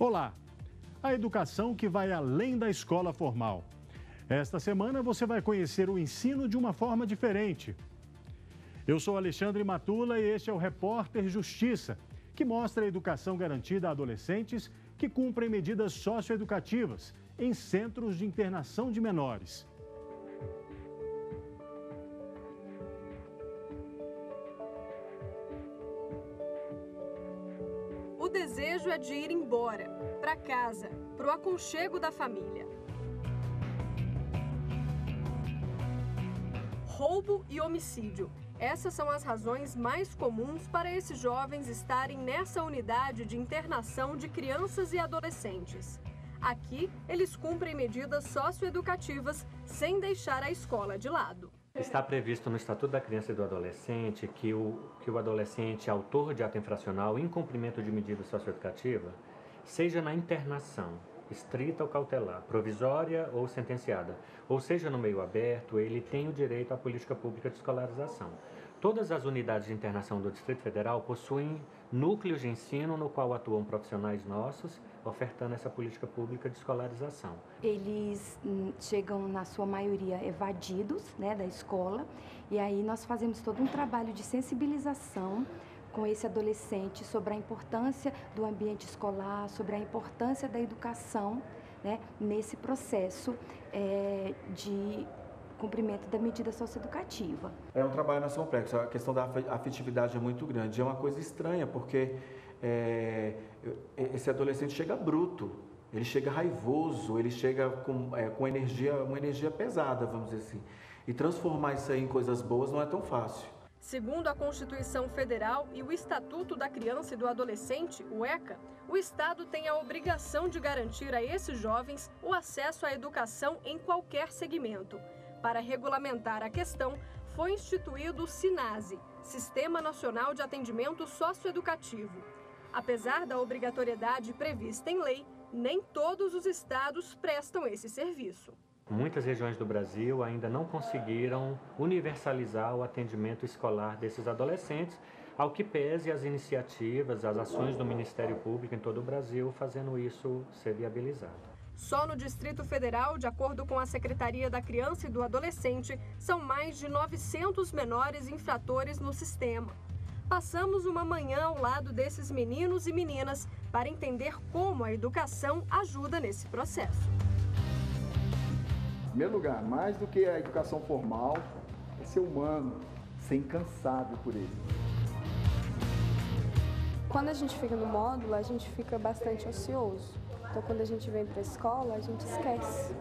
Olá! A educação que vai além da escola formal. Esta semana você vai conhecer o ensino de uma forma diferente. Eu sou Alexandre Matula e este é o Repórter Justiça, que mostra a educação garantida a adolescentes que cumprem medidas socioeducativas em centros de internação de menores. O desejo é de ir embora, para casa, para o aconchego da família. Roubo e homicídio. Essas são as razões mais comuns para esses jovens estarem nessa unidade de internação de crianças e adolescentes. Aqui, eles cumprem medidas socioeducativas sem deixar a escola de lado. Está previsto no Estatuto da Criança e do Adolescente que o adolescente autor de ato infracional em cumprimento de medida socioeducativa, seja na internação, estrita ou cautelar, provisória ou sentenciada, ou seja no meio aberto, ele tem o direito à política pública de escolarização. Todas as unidades de internação do Distrito Federal possuem núcleos de ensino no qual atuam profissionais nossos, ofertando essa política pública de escolarização. Eles chegam, na sua maioria, evadidos, da escola, e aí nós fazemos todo um trabalho de sensibilização com esse adolescente sobre a importância do ambiente escolar, sobre a importância da educação, nesse processo de cumprimento da medida socioeducativa. É um trabalho mais complexo, a questão da afetividade é muito grande. É uma coisa estranha, porque esse adolescente chega bruto, ele chega raivoso, ele chega com uma energia pesada, vamos dizer assim. E transformar isso aí em coisas boas não é tão fácil. Segundo a Constituição Federal e o Estatuto da Criança e do Adolescente, o ECA, o Estado tem a obrigação de garantir a esses jovens o acesso à educação em qualquer segmento. Para regulamentar a questão, foi instituído o SINASE, Sistema Nacional de Atendimento Socioeducativo. Apesar da obrigatoriedade prevista em lei, nem todos os estados prestam esse serviço. Muitas regiões do Brasil ainda não conseguiram universalizar o atendimento escolar desses adolescentes, ao que pese as iniciativas, as ações do Ministério Público em todo o Brasil, fazendo isso ser viabilizado. Só no Distrito Federal, de acordo com a Secretaria da Criança e do Adolescente, são mais de 900 menores infratores no sistema. Passamos uma manhã ao lado desses meninos e meninas para entender como a educação ajuda nesse processo. Em primeiro lugar, mais do que a educação formal, é ser humano, ser incansável por ele. Quando a gente fica no módulo, a gente fica bastante ocioso. Então, quando a gente vem para a escola, a gente esquece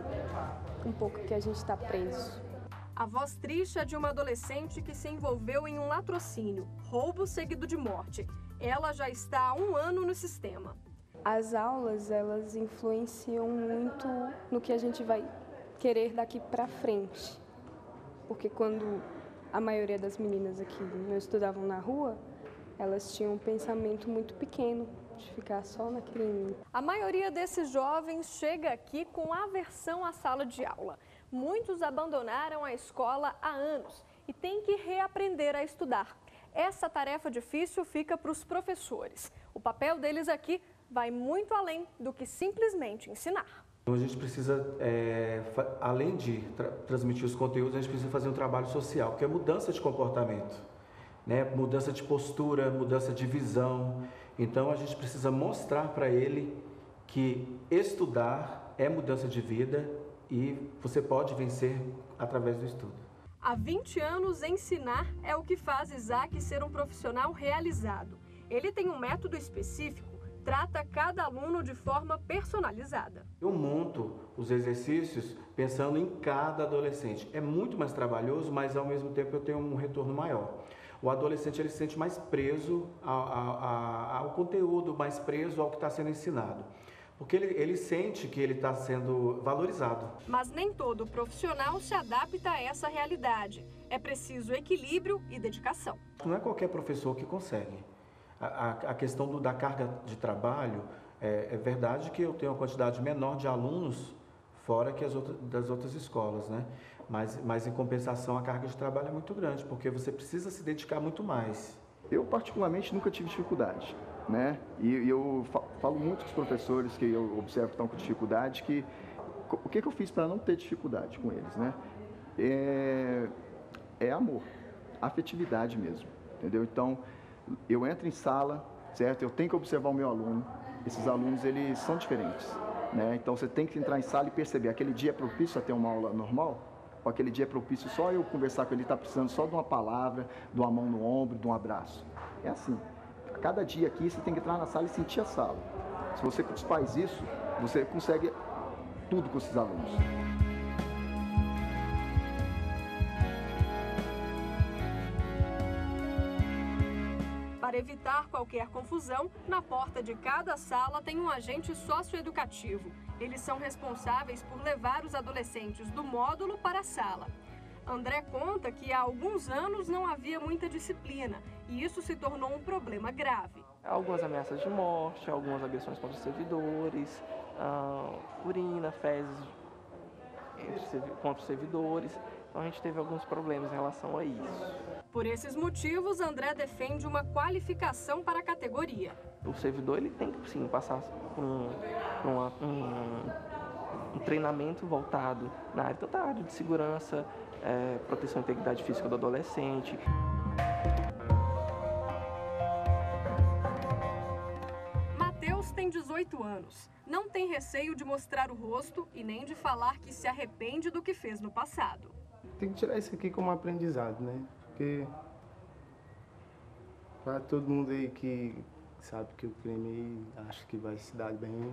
um pouco que a gente está preso. A voz triste é de uma adolescente que se envolveu em um latrocínio, roubo seguido de morte. Ela já está há 1 ano no sistema. As aulas, elas influenciam muito no que a gente vai querer daqui para frente. Porque quando a maioria das meninas aqui não estudavam na rua, elas tinham um pensamento muito pequeno, de ficar só naquele... A maioria desses jovens chega aqui com aversão à sala de aula. Muitos abandonaram a escola há anos e têm que reaprender a estudar. Essa tarefa difícil fica para os professores. O papel deles aqui vai muito além do que simplesmente ensinar. Então a gente precisa, além de transmitir os conteúdos, a gente precisa fazer um trabalho social, que é mudança de comportamento, mudança de postura, mudança de visão. Então a gente precisa mostrar para ele que estudar é mudança de vida e você pode vencer através do estudo. Há 20 anos, ensinar é o que faz Isaac ser um profissional realizado. Ele tem um método específico, trata cada aluno de forma personalizada. Eu monto os exercícios pensando em cada adolescente. É muito mais trabalhoso, mas ao mesmo tempo eu tenho um retorno maior. O adolescente ele se sente mais preso ao conteúdo, mais preso ao que está sendo ensinado. Porque ele sente que ele está sendo valorizado. Mas nem todo profissional se adapta a essa realidade. É preciso equilíbrio e dedicação. Não é qualquer professor que consegue. A questão da carga de trabalho, é verdade que eu tenho uma quantidade menor de alunos fora que das outras escolas, Mas em compensação a carga de trabalho é muito grande, porque você precisa se dedicar muito mais. Eu particularmente nunca tive dificuldade. né? E eu falo muito com os professores que eu observo que estão com dificuldade, que o que eu fiz para não ter dificuldade com eles, né? É amor, afetividade mesmo, entendeu? Então, eu entro em sala, certo? Eu tenho que observar o meu aluno. Esses alunos, eles são diferentes, né? Então, você tem que entrar em sala e perceber, aquele dia é propício a ter uma aula normal? Ou aquele dia é propício só eu conversar com ele, está precisando só de uma palavra, de uma mão no ombro, de um abraço? É assim. Cada dia aqui, você tem que entrar na sala e sentir a sala. Se você faz isso, você consegue tudo com esses alunos. Para evitar qualquer confusão, na porta de cada sala tem um agente socioeducativo. Eles são responsáveis por levar os adolescentes do módulo para a sala. André conta que há alguns anos não havia muita disciplina e isso se tornou um problema grave. Algumas ameaças de morte, algumas agressões contra os servidores, urina, fezes contra os servidores. Então a gente teve alguns problemas em relação a isso. Por esses motivos, André defende uma qualificação para a categoria. O servidor ele tem que sim passar por um treinamento voltado na área, tanto a área de segurança, proteção à integridade física do adolescente. Matheus tem 18 anos. Não tem receio de mostrar o rosto e nem de falar que se arrepende do que fez no passado. Tem que tirar isso aqui como aprendizado, né? Porque para todo mundo aí que sabe que o crime acha que vai se dar bem,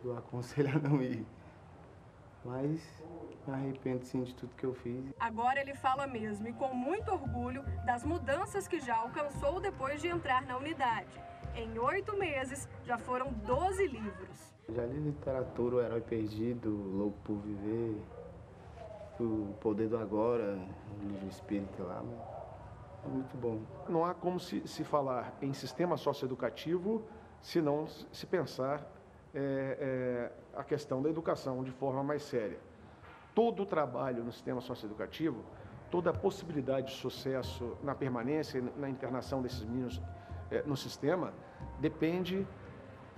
eu aconselho a não ir. Mas me arrependo sim de tudo que eu fiz. Agora ele fala mesmo e com muito orgulho das mudanças que já alcançou depois de entrar na unidade. Em 8 meses, já foram 12 livros. Já li literatura, O Herói Perdido, Louco por Viver, O Poder do Agora, o livro espírita lá, mas é muito bom. Não há como se falar em sistema socioeducativo se não se pensar a questão da educação de forma mais séria. Todo o trabalho no sistema socioeducativo, toda a possibilidade de sucesso na permanência e na internação desses meninos no sistema, depende,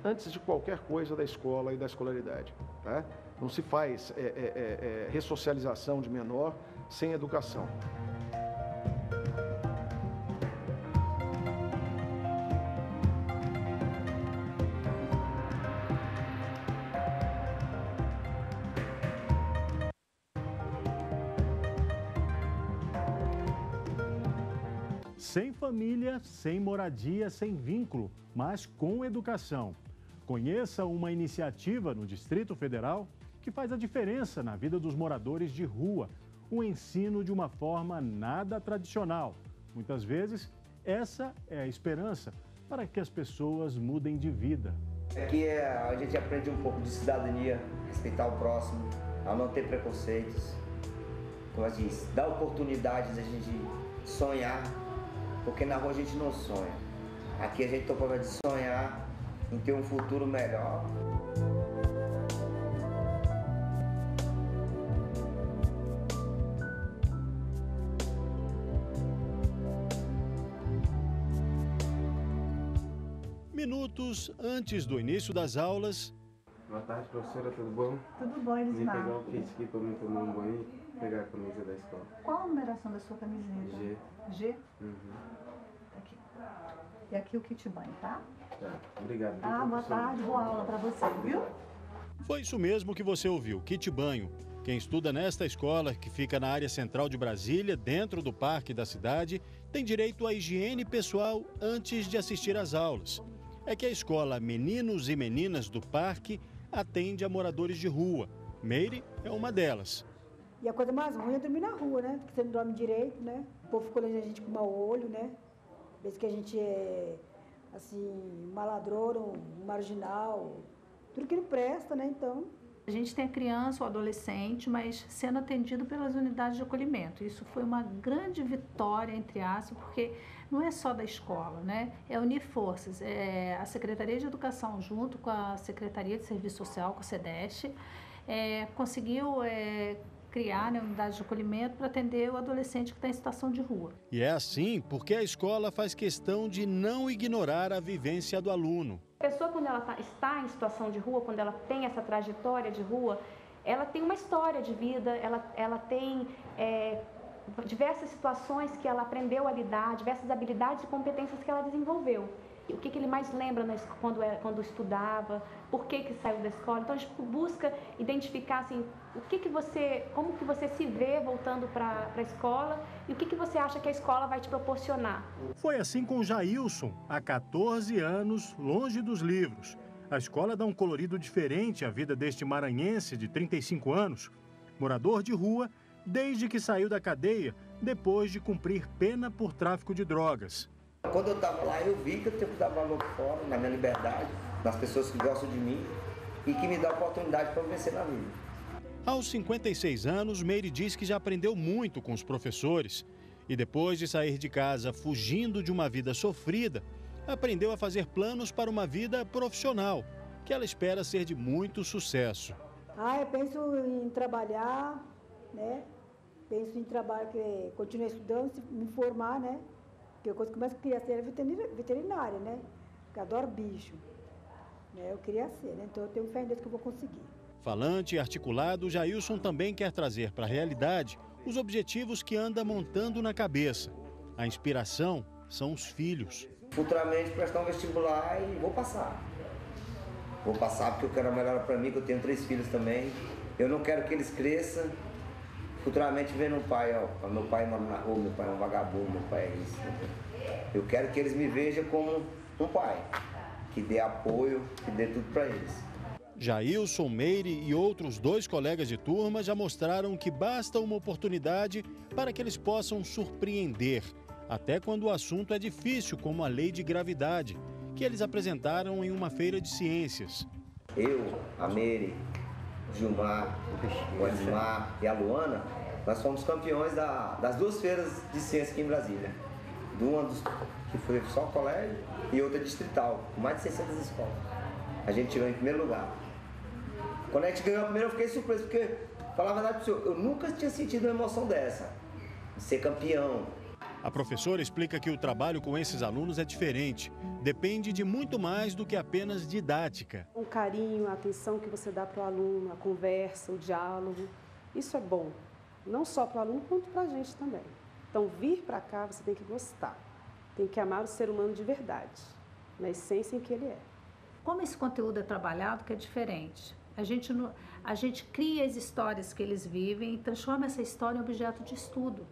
antes de qualquer coisa, da escola e da escolaridade. Tá? Não se faz ressocialização de menor sem educação. Sem família, sem moradia, sem vínculo, mas com educação. Conheça uma iniciativa no Distrito Federal que faz a diferença na vida dos moradores de rua. O ensino de uma forma nada tradicional. Muitas vezes, essa é a esperança para que as pessoas mudem de vida. Aqui a gente aprende um pouco de cidadania, respeitar o próximo, a não ter preconceitos. Como eu disse, dar oportunidades da gente sonhar, porque na rua a gente não sonha. Aqui a gente tem o problema de sonhar em ter um futuro melhor. Minutos antes do início das aulas. Boa tarde, professora, tudo bom? Tudo bom, Elismar. Vim pegar o kit aqui para mim tomar um banho e pegar a camisa da escola. Qual a numeração da sua camiseta? G. G? Uhum. Aqui. E aqui o kit banho, tá? Tá, obrigado. Tá, boa tarde, boa aula para você, viu? Foi isso mesmo que você ouviu, kit banho. Quem estuda nesta escola, que fica na área central de Brasília, dentro do parque da cidade, tem direito à higiene pessoal antes de assistir às aulas. É que a escola Meninos e Meninas do Parque atende a moradores de rua. Meire é uma delas. E a coisa mais ruim é dormir na rua, né? Porque você não dorme direito, né? O povo ficou olhando a gente com mau olho, né? Pensa que a gente é, assim, maladrouro, marginal, tudo que não presta, né? Então... A gente tem a criança ou adolescente, mas sendo atendido pelas unidades de acolhimento. Isso foi uma grande vitória, entre aspas, porque não é só da escola, né? É unir forças. A Secretaria de Educação, junto com a Secretaria de Serviço Social, com a SEDEST, conseguiu criar, né, unidades de acolhimento para atender o adolescente que está em situação de rua. E é assim porque a escola faz questão de não ignorar a vivência do aluno. A pessoa, quando ela está em situação de rua, quando ela tem essa trajetória de rua, ela tem uma história de vida, ela tem diversas situações que ela aprendeu a lidar, diversas habilidades e competências que ela desenvolveu. O que ele mais lembra quando estudava, por que saiu da escola. Então a gente busca identificar assim, como que você se vê voltando para a escola e o que você acha que a escola vai te proporcionar. Foi assim com Jailson, há 14 anos, longe dos livros. A escola dá um colorido diferente à vida deste maranhense de 35 anos, morador de rua desde que saiu da cadeia, depois de cumprir pena por tráfico de drogas. Quando eu estava lá, eu vi que eu tenho que dar valor fora, na minha liberdade, nas pessoas que gostam de mim e que me dão oportunidade para vencer na vida. Aos 56 anos, Meire diz que já aprendeu muito com os professores e depois de sair de casa fugindo de uma vida sofrida, aprendeu a fazer planos para uma vida profissional, que ela espera ser de muito sucesso. Eu penso em trabalhar, né? Penso em trabalhar, continuar estudando, me formar, né? Porque a coisa que eu mais queria ser era veterinária, né? Porque eu adoro bicho. Né? Eu queria ser, né? Então eu tenho fé em Deus que eu vou conseguir. Falante e articulado, Jailson também quer trazer para a realidade os objetivos que anda montando na cabeça. A inspiração são os filhos. Futuramente prestar um vestibular e vou passar. Vou passar porque eu quero a melhor para mim, que eu tenho 3 filhos também. Eu não quero que eles cresçam. Futuramente vendo um pai, meu pai mora na rua, meu pai é um vagabundo, meu pai é isso. Eu quero que eles me vejam como um pai, que dê apoio, que dê tudo para eles. Jailson, Meire e outros 2 colegas de turma já mostraram que basta uma oportunidade para que eles possam surpreender, até quando o assunto é difícil, como a lei de gravidade, que eles apresentaram em uma feira de ciências. Eu, a Meire, Gilmar, o Edmar e a Luana, nós fomos campeões das 2 feiras de ciência aqui em Brasília. De uma que foi só colégio e outra distrital, com mais de 600 escolas. A gente tirou em primeiro lugar. Quando a gente ganhou a primeira, eu fiquei surpreso, porque, falar a verdade para o senhor, eu nunca tinha sentido uma emoção dessa, de ser campeão. A professora explica que o trabalho com esses alunos é diferente. Depende de muito mais do que apenas didática. O carinho, a atenção que você dá para o aluno, a conversa, o diálogo, isso é bom. Não só para o aluno, quanto para a gente também. Então, vir para cá, você tem que gostar. Tem que amar o ser humano de verdade, na essência em que ele é. Como esse conteúdo é trabalhado, que é diferente. A gente cria as histórias que eles vivem e transforma essa história em objeto de estudo.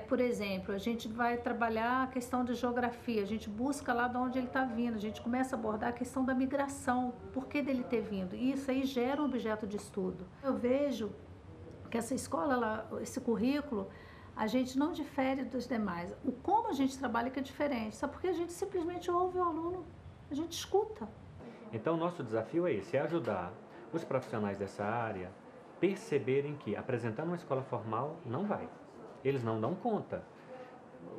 Por exemplo, a gente vai trabalhar a questão de geografia, a gente busca lá de onde ele está vindo, a gente começa a abordar a questão da migração, por que dele ter vindo, e isso aí gera um objeto de estudo. Eu vejo que essa escola, esse currículo, a gente não difere dos demais. O como a gente trabalha que é diferente, sabe? Porque a gente simplesmente ouve o aluno, a gente escuta. Então, o nosso desafio é esse, é ajudar os profissionais dessa área a perceberem que apresentar uma escola formal não vai. Eles não dão conta.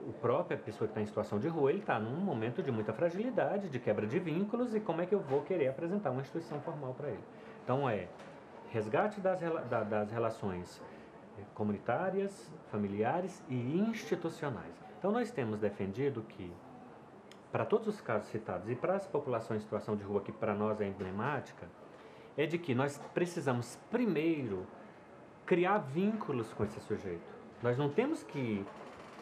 O próprio pessoa que está em situação de rua, ele está num momento de muita fragilidade, de quebra de vínculos, e como é que eu vou querer apresentar uma instituição formal para ele? Então, resgate das relações comunitárias, familiares e institucionais. Então, nós temos defendido que, para todos os casos citados e para as populações em situação de rua, que para nós é emblemática, é de que nós precisamos primeiro criar vínculos com esse sujeito. Nós não temos que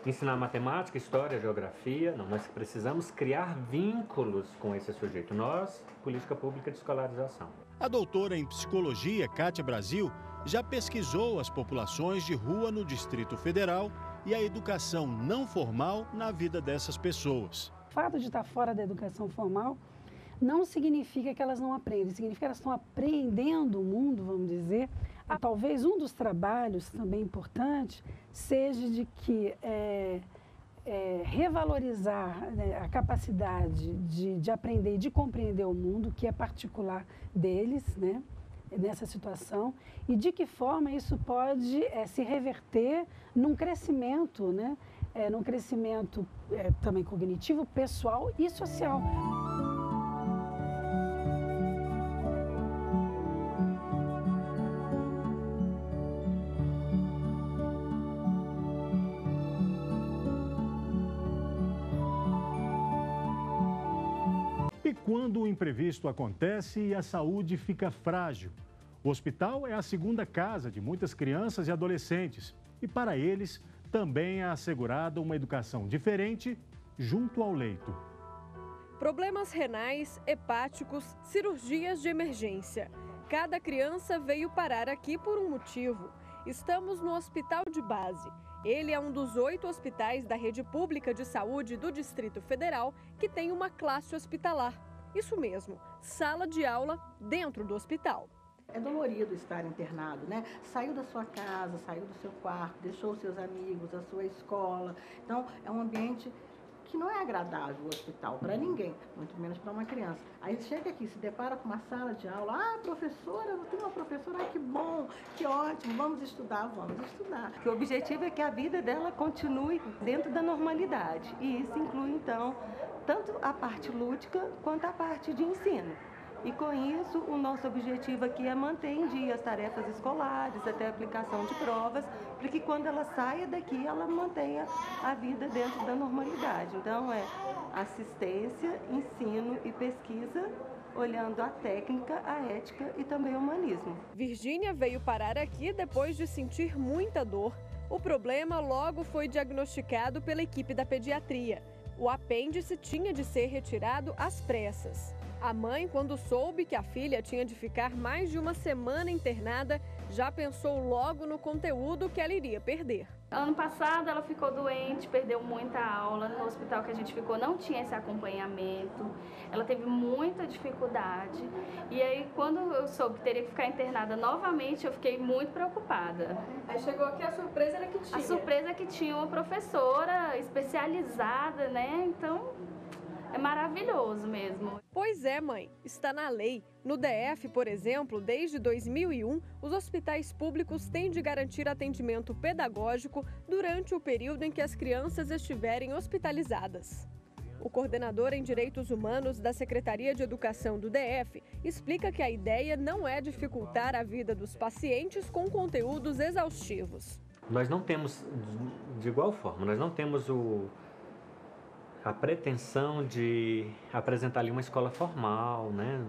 ensinar matemática, história, geografia, não. Nós precisamos criar vínculos com esse sujeito. Nós, política pública de escolarização. A doutora em psicologia, Kátia Brasil, já pesquisou as populações de rua no Distrito Federal e a educação não formal na vida dessas pessoas. O fato de estar fora da educação formal não significa que elas não aprendem, significa que elas estão aprendendo o mundo, vamos dizer. Talvez um dos trabalhos também importantes seja de que revalorizar, né, a capacidade de aprender e de compreender o mundo, que é particular deles, né, nessa situação, e de que forma isso pode se reverter num crescimento, né, num crescimento também cognitivo, pessoal e social. E quando o imprevisto acontece e a saúde fica frágil? O hospital é a segunda casa de muitas crianças e adolescentes. E para eles também é assegurada uma educação diferente junto ao leito. Problemas renais, hepáticos, cirurgias de emergência. Cada criança veio parar aqui por um motivo. Estamos no Hospital de Base. Ele é um dos 8 hospitais da rede pública de saúde do Distrito Federal que tem uma classe hospitalar. Isso mesmo, sala de aula dentro do hospital. É dolorido estar internado, né? Saiu da sua casa, saiu do seu quarto, deixou os seus amigos, a sua escola. Então, é um ambiente que não é agradável o hospital para ninguém, muito menos para uma criança. Aí chega aqui, se depara com uma sala de aula, professora, não tem uma professora, que bom, que ótimo, vamos estudar, vamos estudar. O objetivo é que a vida dela continue dentro da normalidade e isso inclui então tanto a parte lúdica quanto a parte de ensino. E com isso, o nosso objetivo aqui é manter em dia as tarefas escolares, até a aplicação de provas, para que quando ela saia daqui, ela mantenha a vida dentro da normalidade. Então, é assistência, ensino e pesquisa, olhando a técnica, a ética e também o humanismo. Virgínia veio parar aqui depois de sentir muita dor. O problema logo foi diagnosticado pela equipe da pediatria. O apêndice tinha de ser retirado às pressas. A mãe, quando soube que a filha tinha de ficar mais de uma semana internada, já pensou logo no conteúdo que ela iria perder. Ano passado ela ficou doente, perdeu muita aula. No hospital que a gente ficou não tinha esse acompanhamento. Ela teve muita dificuldade. E aí, quando eu soube que teria que ficar internada novamente, eu fiquei muito preocupada. Aí chegou aqui, a surpresa era que tinha. A surpresa é que tinha uma professora especializada, né? Então, é maravilhoso mesmo. Pois é, mãe. Está na lei. No DF, por exemplo, desde 2001, os hospitais públicos têm de garantir atendimento pedagógico durante o período em que as crianças estiverem hospitalizadas. O coordenador em Direitos Humanos da Secretaria de Educação do DF explica que a ideia não é dificultar a vida dos pacientes com conteúdos exaustivos. Nós não temos, de igual forma, nós não temos a pretensão de apresentar ali uma escola formal, né,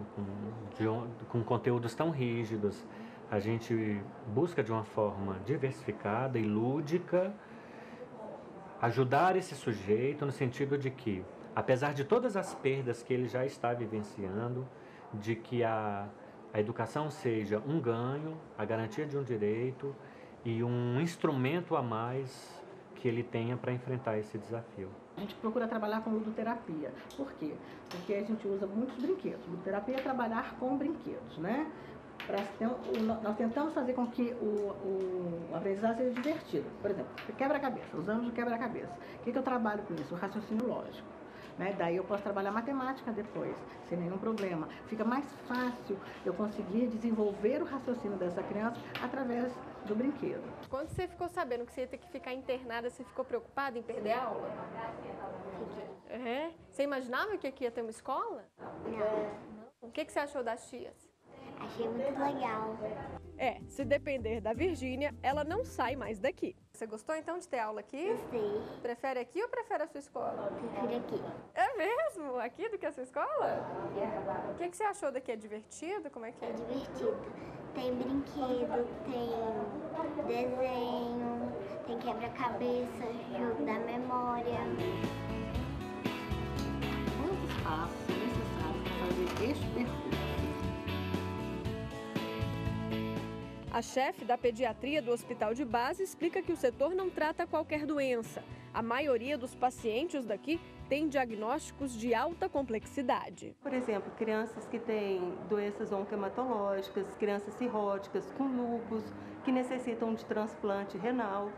com conteúdos tão rígidos. A gente busca de uma forma diversificada e lúdica ajudar esse sujeito no sentido de que, apesar de todas as perdas que ele já está vivenciando, de que a educação seja um ganho, a garantia de um direito e um instrumento a mais que ele tenha para enfrentar esse desafio. A gente procura trabalhar com ludoterapia. Por quê? Porque a gente usa muitos brinquedos. Ludoterapia é trabalhar com brinquedos, né? Nós tentamos fazer com que o aprendizado seja divertido. Por exemplo, quebra-cabeça, usamos o quebra-cabeça. O que eu trabalho com isso? O raciocínio lógico. Né? Daí eu posso trabalhar matemática depois, sem nenhum problema. Fica mais fácil eu conseguir desenvolver o raciocínio dessa criança através do brinquedo. Quando você ficou sabendo que você ia ter que ficar internada, você ficou preocupada em perder a aula? Você imaginava que aqui ia ter uma escola? Não. O que você achou das tias? Achei muito legal. Se depender da Virgínia, ela não sai mais daqui. Você gostou então de ter aula aqui? Gostei. Prefere aqui ou prefere a sua escola? Prefiro aqui. É mesmo? Aqui do que a sua escola? O que você achou daqui? É divertido? Como é que é? É divertido. Tem brinquedo, tem desenho, tem quebra-cabeça, jogo da memória. Quantos passos são necessários para fazer este percurso? A chefe da pediatria do Hospital de Base explica que o setor não trata qualquer doença. A maioria dos pacientes daqui tem diagnósticos de alta complexidade. Por exemplo, crianças que têm doenças oncohematológicas, crianças cirróticas com lúpus, que necessitam de transplante renal.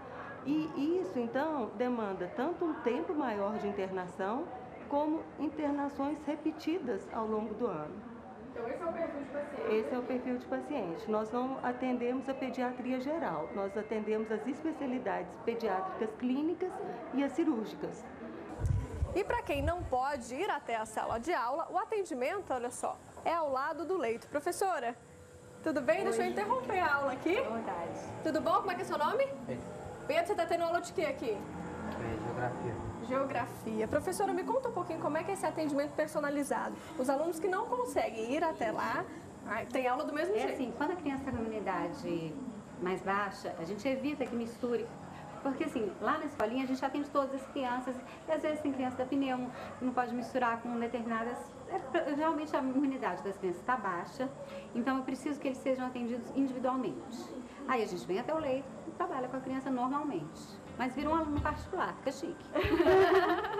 E isso, então, demanda tanto um tempo maior de internação, como internações repetidas ao longo do ano. Então esse é o perfil de paciente? Esse é o perfil de paciente. Nós não atendemos a pediatria geral, nós atendemos as especialidades pediátricas clínicas e as cirúrgicas. E para quem não pode ir até a sala de aula, o atendimento, olha só, é ao lado do leito. Professora, tudo bem? Oi. Deixa eu interromper a aula aqui. Verdade. Tudo bom? Como é que é seu nome? Pedro. Pedro, você está tendo aula de quê aqui? Geografia. Geografia. Professora, me conta um pouquinho como é que é esse atendimento personalizado. Os alunos que não conseguem ir até lá, tem aula do mesmo jeito. Assim, quando a criança está com uma imunidade mais baixa, a gente evita que misture. Porque assim, lá na escolinha a gente atende todas as crianças, e às vezes tem criança da pneumo, que não pode misturar com determinadas... Geralmente a imunidade das crianças está baixa, então eu preciso que eles sejam atendidos individualmente. Aí a gente vem até o leito e trabalha com a criança normalmente. Mas vira um aluno particular, fica chique.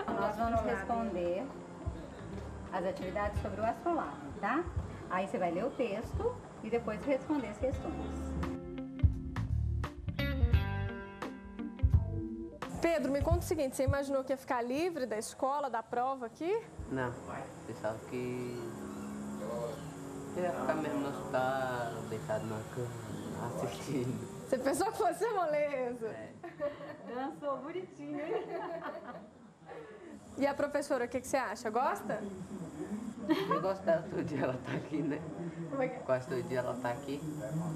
Nós vamos responder as atividades sobre o astrolabe, tá? Aí você vai ler o texto e depois responder as questões. Pedro, me conta o seguinte, você imaginou que ia ficar livre da escola, da prova aqui? Não, pensava que ia ficar mesmo no hospital, deitado na cama, assistindo. Você pensou que fosse moleza? É. Dançou bonitinho, hein? E a professora, o que você acha? Gosta? Eu gosto dela, todo dia ela tá aqui, né? Quase todo dia ela tá aqui.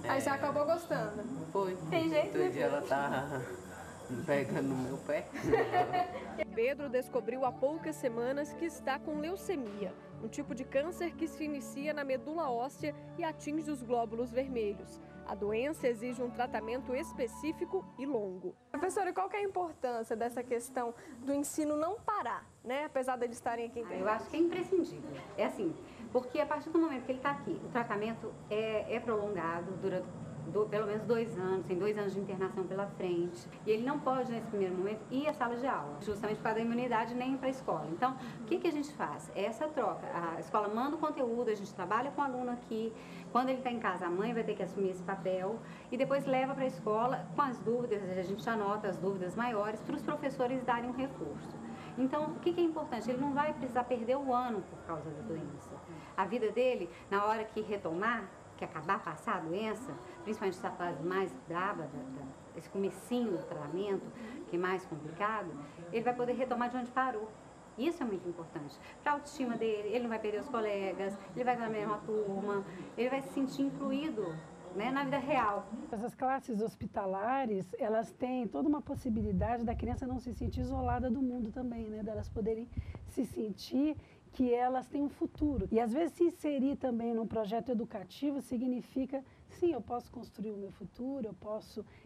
Aí você acabou gostando? Foi. Tem jeito, todo né, dia ela tá pegando no meu pé. Pedro descobriu há poucas semanas que está com leucemia, um tipo de câncer que se inicia na medula óssea e atinge os glóbulos vermelhos. A doença exige um tratamento específico e longo. Professora, qual que é a importância dessa questão do ensino não parar, né? Apesar de eles estarem aqui? Eu acho que é imprescindível. É assim, porque a partir do momento que ele está aqui, o tratamento é prolongado, dura pelo menos 2 anos, tem 2 anos de internação pela frente. E ele não pode, nesse primeiro momento, ir à sala de aula, justamente por causa da imunidade, nem ir para a escola. Então, o que a gente faz? É essa troca. A escola manda o conteúdo, a gente trabalha com o aluno aqui. Quando ele está em casa, a mãe vai ter que assumir esse papel e depois leva para a escola com as dúvidas, a gente anota as dúvidas maiores para os professores darem um reforço. Então, o que é importante? Ele não vai precisar perder o ano por causa da doença. A vida dele, na hora que retomar, que acabar, passar a doença, principalmente essa fase mais brava, esse comecinho do tratamento, que é mais complicado, ele vai poder retomar de onde parou. Isso é muito importante. Para a autoestima dele, ele não vai perder os colegas, ele vai estar na mesma turma, ele vai se sentir incluído, né, na vida real. Essas classes hospitalares, elas têm toda uma possibilidade da criança não se sentir isolada do mundo também, né, delas poderem se sentir que elas têm um futuro. E às vezes se inserir também num projeto educativo significa, sim, eu posso construir o meu futuro,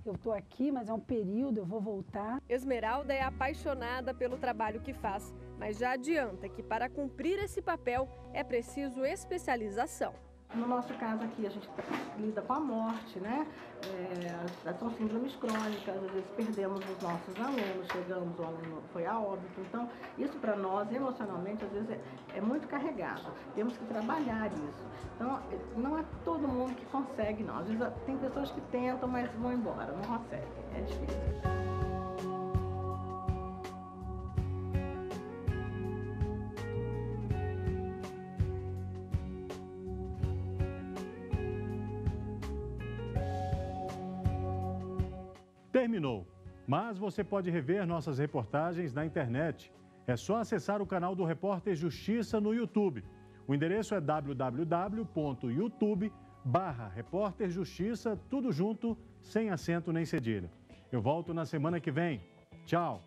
eu estou aqui, mas é um período, eu vou voltar. Esmeralda é apaixonada pelo trabalho que faz, mas já adianta que para cumprir esse papel é preciso especialização. No nosso caso aqui, a gente lida com a morte, né? São síndromes crônicas, às vezes perdemos os nossos alunos, chegamos, o aluno foi a óbito. Então, isso para nós, emocionalmente, às vezes é muito carregado. Temos que trabalhar isso. Então, não é todo mundo que consegue, não. Às vezes tem pessoas que tentam, mas vão embora, não conseguem. É difícil. Terminou, mas você pode rever nossas reportagens na internet. É só acessar o canal do Repórter Justiça no YouTube. O endereço é www.youtube.com/Repórter Justiça, tudo junto, sem acento nem cedilha. Eu volto na semana que vem. Tchau!